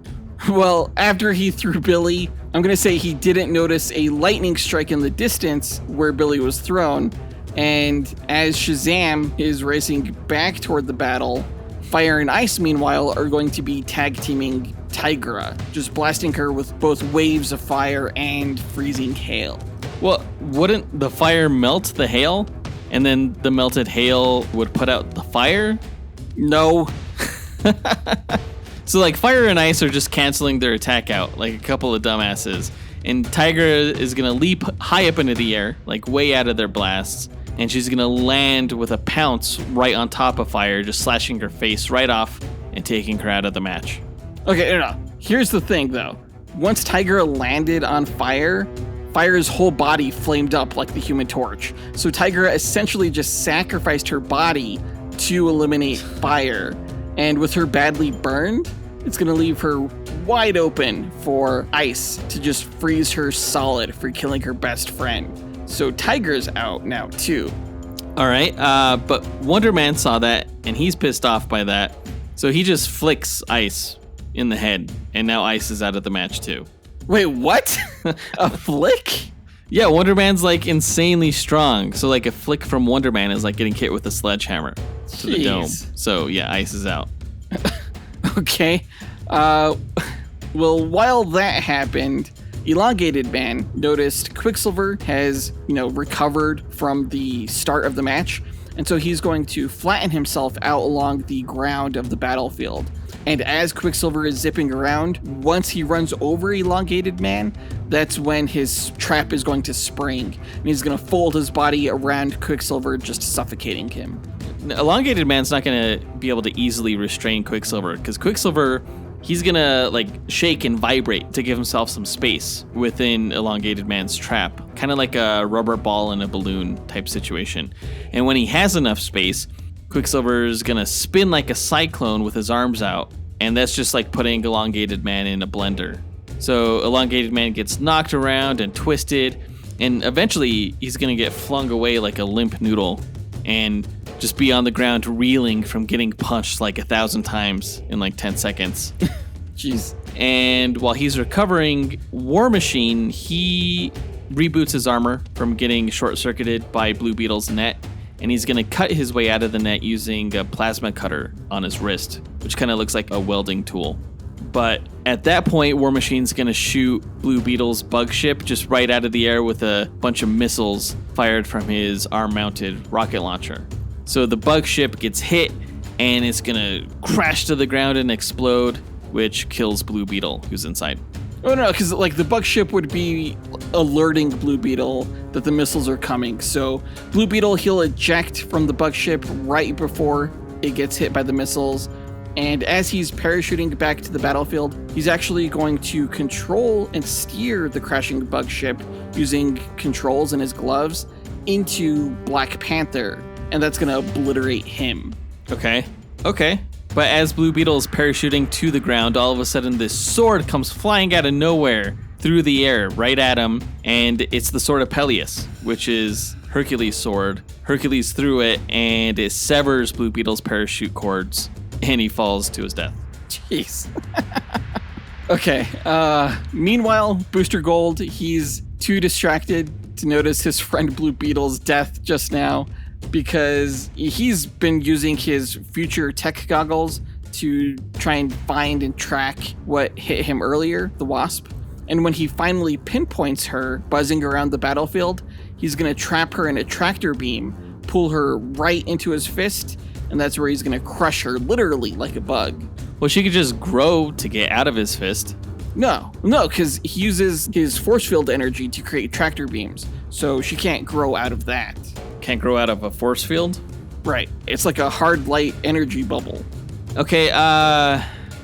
Well, after he threw Billy, I'm going to say he didn't notice a lightning strike in the distance where Billy was thrown. And as Shazam is racing back toward the battle, Fire and Ice, meanwhile, are going to be tag teaming Tigra, just blasting her with both waves of fire and freezing hail. Well, wouldn't the fire melt the hail? And then the melted hail would put out the fire? No. So Fire and Ice are just canceling their attack out like a couple of dumbasses. And Tigra is going to leap high up into the air, way out of their blasts. And she's going to land with a pounce right on top of Fire, just slashing her face right off and taking her out of the match. Okay, no. Here's the thing, though. Once Tigra landed on Fire, Fire's whole body flamed up like the Human Torch. So Tigra essentially just sacrificed her body to eliminate Fire. And with her badly burned, it's going to leave her wide open for Ice to just freeze her solid for killing her best friend. So Tiger's out now, too. All right, but Wonder Man saw that, and he's pissed off by that. So he just flicks Ice in the head, and now Ice is out of the match, too. Wait, what? A flick? Yeah, Wonder Man's, insanely strong. So, a flick from Wonder Man is like getting hit with a sledgehammer to the dome. So, yeah, Ice is out. Okay. Well, while that happened, Elongated Man noticed Quicksilver has, recovered from the start of the match, and so he's going to flatten himself out along the ground of the battlefield. And as Quicksilver is zipping around, once he runs over Elongated Man, that's when his trap is going to spring, and he's going to fold his body around Quicksilver, just suffocating him. Elongated Man's not going to be able to easily restrain Quicksilver, because Quicksilver, he's going to shake and vibrate to give himself some space within Elongated Man's trap, kind of like a rubber ball in a balloon type situation. And when he has enough space, Quicksilver's going to spin like a cyclone with his arms out, and that's just like putting Elongated Man in a blender. So Elongated Man gets knocked around and twisted, and eventually he's going to get flung away like a limp noodle and just be on the ground reeling from getting punched 1,000 times in 10 seconds. Jeez. And while he's recovering, War Machine, he reboots his armor from getting short-circuited by Blue Beetle's net, and he's going to cut his way out of the net using a plasma cutter on his wrist, which kind of looks like a welding tool. But at that point, War Machine's going to shoot Blue Beetle's bug ship just right out of the air with a bunch of missiles fired from his arm-mounted rocket launcher. So the bug ship gets hit, and it's going to crash to the ground and explode, which kills Blue Beetle, who's inside. Oh, no, because the bug ship would be alerting Blue Beetle that the missiles are coming. So Blue Beetle, he'll eject from the bug ship right before it gets hit by the missiles. And as he's parachuting back to the battlefield, he's actually going to control and steer the crashing bug ship using controls in his gloves into Black Panther. And that's going to obliterate him. Okay. But as Blue Beetle is parachuting to the ground, all of a sudden this sword comes flying out of nowhere through the air right at him, and it's the sword of Peleus, which is Hercules' sword. Hercules threw it, and it severs Blue Beetle's parachute cords, and he falls to his death. Jeez. Okay. Meanwhile, Booster Gold, he's too distracted to notice his friend Blue Beetle's death just now, because he's been using his future tech goggles to try and find and track what hit him earlier, the Wasp. And when he finally pinpoints her buzzing around the battlefield, he's going to trap her in a tractor beam, pull her right into his fist, and that's where he's going to crush her literally like a bug. Well, she could just grow to get out of his fist. No, because he uses his force field energy to create tractor beams, so she can't grow out of that. Can't grow out of a force field? Right. It's like a hard light energy bubble. Okay,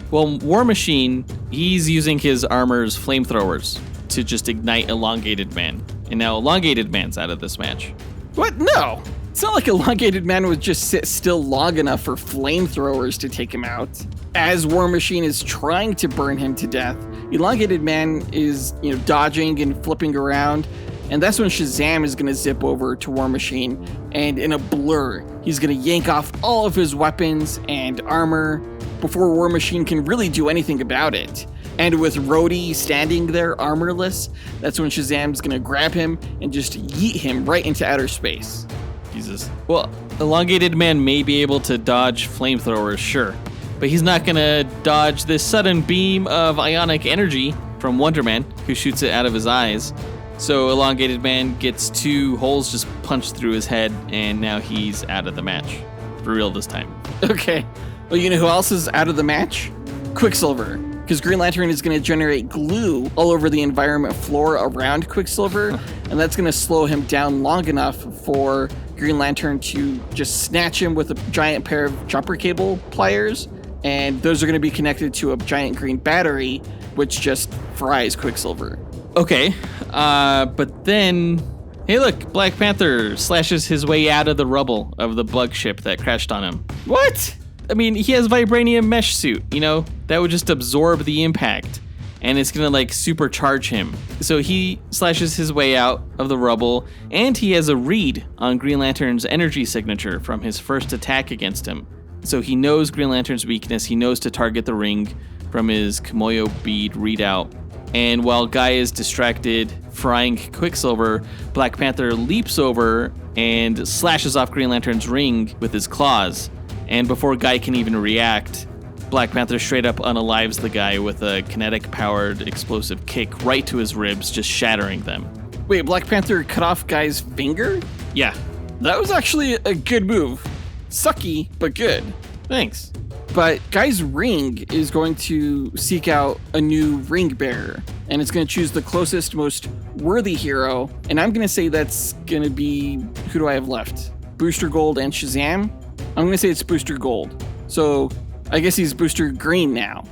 well, War Machine, he's using his armor's flamethrowers to just ignite Elongated Man. And now Elongated Man's out of this match. What? No! It's not like Elongated Man would just sit still long enough for flamethrowers to take him out. As War Machine is trying to burn him to death, Elongated Man is, dodging and flipping around. And that's when Shazam is going to zip over to War Machine, and in a blur, he's going to yank off all of his weapons and armor before War Machine can really do anything about it. And with Rhodey standing there armorless, that's when Shazam's going to grab him and just yeet him right into outer space. Jesus. Well, Elongated Man may be able to dodge flamethrowers, sure, but he's not going to dodge this sudden beam of ionic energy from Wonder Man, who shoots it out of his eyes. So Elongated Man gets 2 holes just punched through his head, and now he's out of the match. For real this time. Okay. Well, you know who else is out of the match? Quicksilver. Because Green Lantern is going to generate glue all over the environment floor around Quicksilver, and that's going to slow him down long enough for Green Lantern to just snatch him with a giant pair of jumper cable pliers, and those are going to be connected to a giant green battery, which just fries Quicksilver. Okay, but then, hey look, Black Panther slashes his way out of the rubble of the bug ship that crashed on him. What? I mean, he has vibranium mesh suit, that would just absorb the impact, and it's gonna supercharge him. So he slashes his way out of the rubble, and he has a read on Green Lantern's energy signature from his first attack against him. So he knows Green Lantern's weakness, he knows to target the ring from his Kimoyo bead readout. And while Guy is distracted frying Quicksilver, Black Panther leaps over and slashes off Green Lantern's ring with his claws. And before Guy can even react, Black Panther straight up unalives the guy with a kinetic-powered explosive kick right to his ribs, just shattering them. Wait, Black Panther cut off Guy's finger? Yeah. That was actually a good move. Sucky, but good. Thanks. But Guy's ring is going to seek out a new ring bearer, and it's going to choose the closest, most worthy hero, and I'm going to say that's going to be, who do I have left? Booster Gold and Shazam? I'm going to say it's Booster Gold. So I guess he's Booster Green now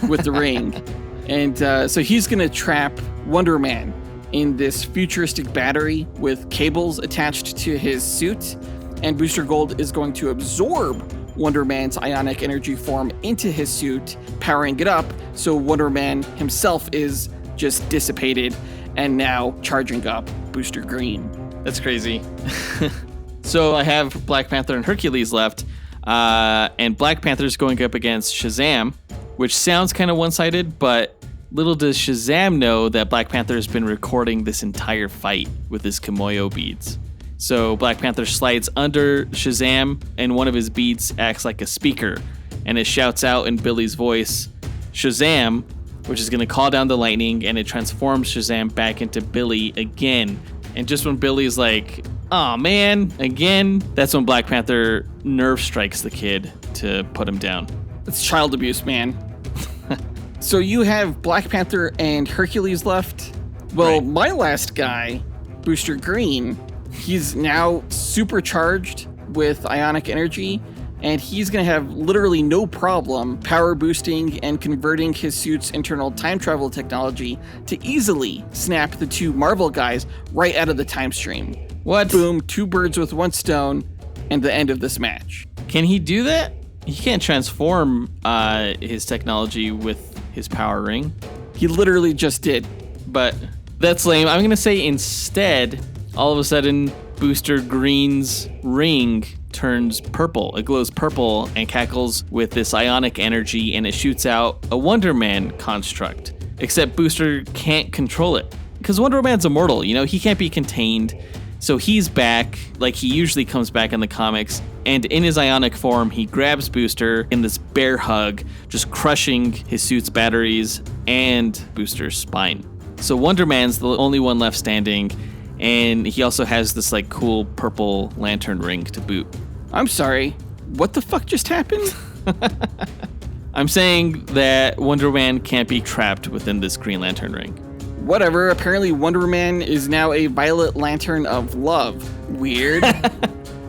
with the ring. And so he's going to trap Wonder Man in this futuristic battery with cables attached to his suit, and Booster Gold is going to absorb Wonder Man's ionic energy form into his suit, powering it up, so Wonder Man himself is just dissipated and now charging up Booster Green. That's crazy. So I have Black Panther and Hercules left, and Black Panther's going up against Shazam, which sounds kind of one-sided, but little does Shazam know that Black Panther has been recording this entire fight with his Kimoyo beads. So Black Panther slides under Shazam, and one of his beads acts like a speaker, and it shouts out in Billy's voice, Shazam, which is going to call down the lightning, and it transforms Shazam back into Billy again. And just when Billy's like, "Aw, man, again," that's when Black Panther nerve strikes the kid to put him down. It's child abuse, man. So you have Black Panther and Hercules left? Well, Right. My last guy, Booster Green, he's now supercharged with ionic energy, and he's going to have literally no problem power boosting and converting his suit's internal time travel technology to easily snap the 2 Marvel guys right out of the time stream. What? Boom, 2 birds with 1 stone, and the end of this match. Can he do that? He can't transform his technology with his power ring. He literally just did. But that's lame. I'm going to say instead, all of a sudden, Booster Green's ring turns purple. It glows purple and cackles with this ionic energy, and it shoots out a Wonder Man construct. Except Booster can't control it. Because Wonder Man's immortal, he can't be contained. So he's back, like he usually comes back in the comics, and in his ionic form, he grabs Booster in this bear hug, just crushing his suit's batteries and Booster's spine. So Wonder Man's the only one left standing, and he also has this like cool purple lantern ring to boot. I'm sorry, what the fuck just happened? I'm saying that Wonder Man can't be trapped within this Green Lantern ring. Whatever, apparently Wonder Man is now a Violet Lantern of Love. Weird.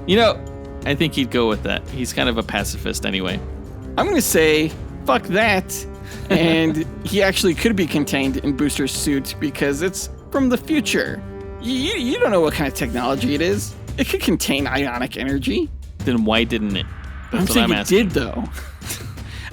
You know, I think he'd go with that. He's kind of a pacifist anyway. I'm going to say, fuck that. And he actually could be contained in Booster's suit because it's from the future. You don't know what kind of technology it is. It could contain ionic energy. Then why didn't it? That's what I'm asking. It did, though.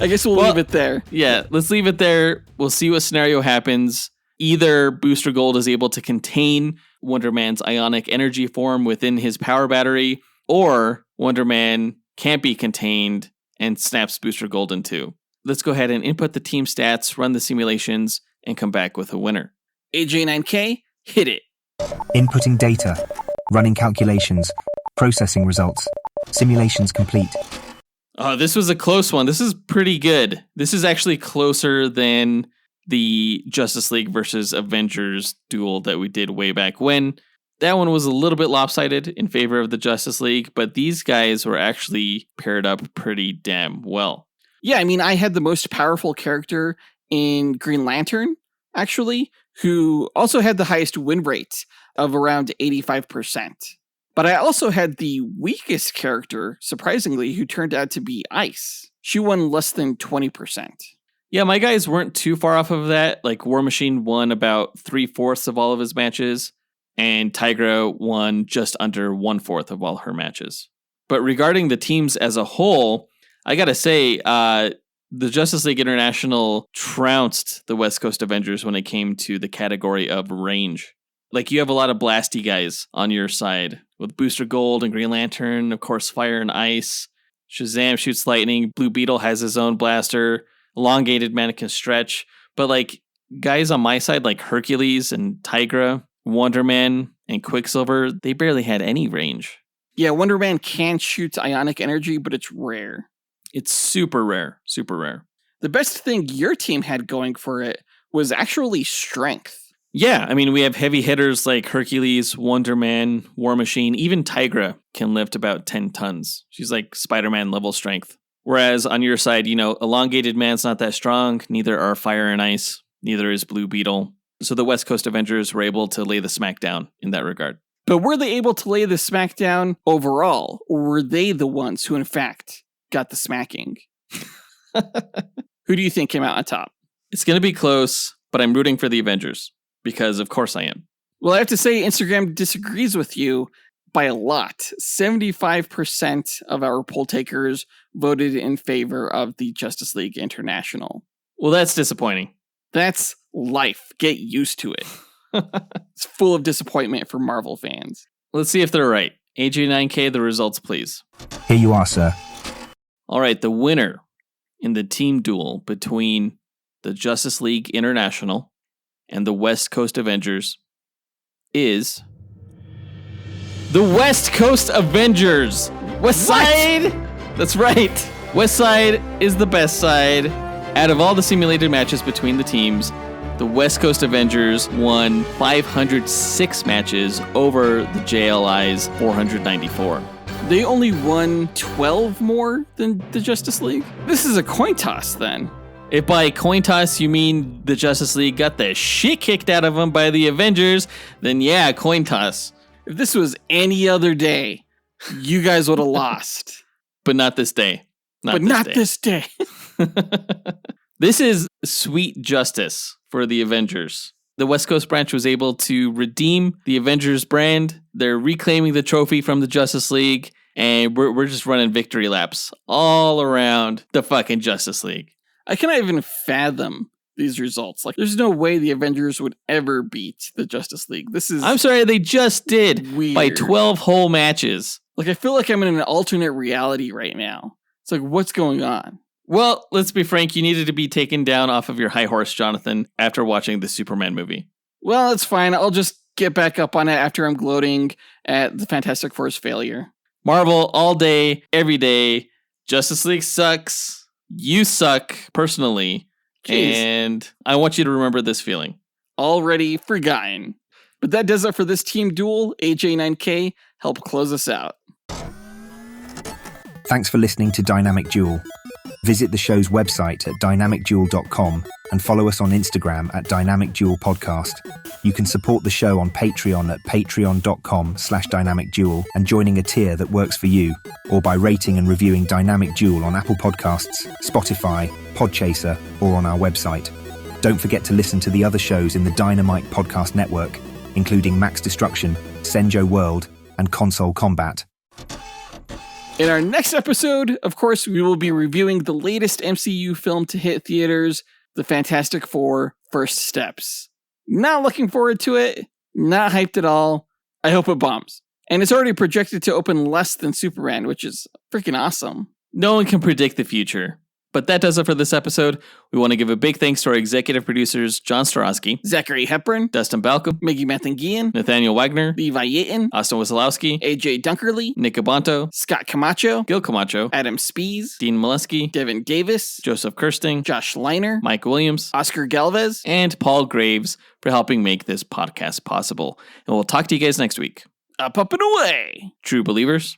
I guess we'll leave it there. Yeah, let's leave it there. We'll see what scenario happens. Either Booster Gold is able to contain Wonder Man's ionic energy form within his power battery, or Wonder Man can't be contained and snaps Booster Gold in two. Let's go ahead and input the team stats, run the simulations, and come back with a winner. AJ9K, hit it. Inputting data, running calculations, processing results. Simulations complete. Oh, this was a close one. This is pretty good. This is actually closer than the Justice League versus Avengers duel that we did way back when. That one was a little bit lopsided in favor of the Justice League, but these guys were actually paired up pretty damn well. Yeah, I mean, I had the most powerful character in Green Lantern, actually, who also had the highest win rate of around 85%. But I also had the weakest character, surprisingly, who turned out to be Ice. She won less than 20%. Yeah, my guys weren't too far off of that. Like, War Machine won about 3/4 of all of his matches, and Tigra won just under 1/4 of all her matches. But regarding the teams as a whole, I gotta say, the Justice League International trounced the West Coast Avengers when it came to the category of range. Like, you have a lot of blasty guys on your side, with Booster Gold and Green Lantern, of course, Fire and Ice. Shazam shoots lightning. Blue Beetle has his own blaster. Elongated Man can stretch. But, like, guys on my side, like Hercules and Tigra, Wonder Man, and Quicksilver, they barely had any range. Yeah, Wonder Man can shoot ionic energy, but it's rare. It's super rare. Super rare. The best thing your team had going for it was actually strength. Yeah, I mean, we have heavy hitters like Hercules, Wonder Man, War Machine. Even Tigra can lift about 10 tons. She's like Spider-Man level strength. Whereas on your side, you know, Elongated Man's not that strong. Neither are Fire and Ice. Neither is Blue Beetle. So the West Coast Avengers were able to lay the smack down in that regard. But were they able to lay the smack down overall? Or were they the ones who, in fact, got the smacking? Who do you think came out on top? It's going to be close, but I'm rooting for the Avengers. Because of course I am. Well, I have to say Instagram disagrees with you by a lot. 75% of our poll takers voted in favor of the Justice League International. Well, that's disappointing. That's life. Get used to it. It's full of disappointment for Marvel fans. Let's see if they're right. AJ9K, the results, please. Here you are, sir. All right, the winner in the team duel between the Justice League International and the West Coast Avengers is the West Coast Avengers. West Side! That's right. West Side is the best side. Out of all the simulated matches between the teams, the West Coast Avengers won 506 matches over the JLI's 494. They only won 12 more than the Justice League? This is a coin toss then. If by coin toss you mean the Justice League got the shit kicked out of them by the Avengers, then yeah, coin toss. If this was any other day, you guys would have lost. But not this day. Not this day. This is sweet justice for the Avengers. The West Coast branch was able to redeem the Avengers brand. They're reclaiming the trophy from the Justice League, and we're just running victory laps all around the fucking Justice League. I cannot even fathom these results. Like, there's no way the Avengers would ever beat the Justice League. I'm sorry, they just did. Weird. By 12 whole matches. Like, I feel like I'm in an alternate reality right now. It's like, what's going on? Well, let's be frank, you needed to be taken down off of your high horse, Jonathan, after watching the Superman movie. Well, it's fine. I'll just get back up on it after I'm gloating at the Fantastic Four's failure. Marvel all day, every day. Justice League sucks. You suck personally. Jeez. And I want you to remember this feeling. Already forgotten. But that does it for this team duel. AJ9K, help close us out. Thanks for listening to Dynamic Duel. Visit the show's website at dynamicduel.com and follow us on Instagram at Dynamic Duel Podcast. You can support the show on Patreon at patreon.com/dynamicduel and joining a tier that works for you, or by rating and reviewing Dynamic Duel on Apple Podcasts, Spotify, Podchaser, or on our website. Don't forget to listen to the other shows in the Dynamite Podcast Network, including Max Destruction, Senjo World, and Console Combat. In our next episode, of course, we will be reviewing the latest MCU film to hit theaters, The Fantastic Four: First Steps. Not looking forward to it, not hyped at all. I hope it bombs. And it's already projected to open less than Superman, which is freaking awesome. No one can predict the future. But that does it for this episode. We want to give a big thanks to our executive producers, John Starosky, Zachary Hepburn, Dustyn Balcom, Miggy Matanguihan, Nathaniel Wagner, Levi Yeaton, Austin Wesolowski, AJ Dunkerley, Nick Abanto, Scott Camacho, Gil Camacho, Adam Speas, Dean Maleski, Devin Davis, Joseph Kersting, Josh Leiner, Mike Williams, Oscar Galvez, and Paul Graves for helping make this podcast possible. And we'll talk to you guys next week. up and away. True believers.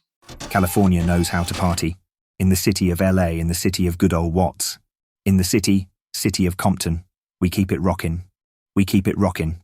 California knows how to party. In the city of LA, in the city of good old Watts. In the city of Compton. We keep it rockin'. We keep it rockin'.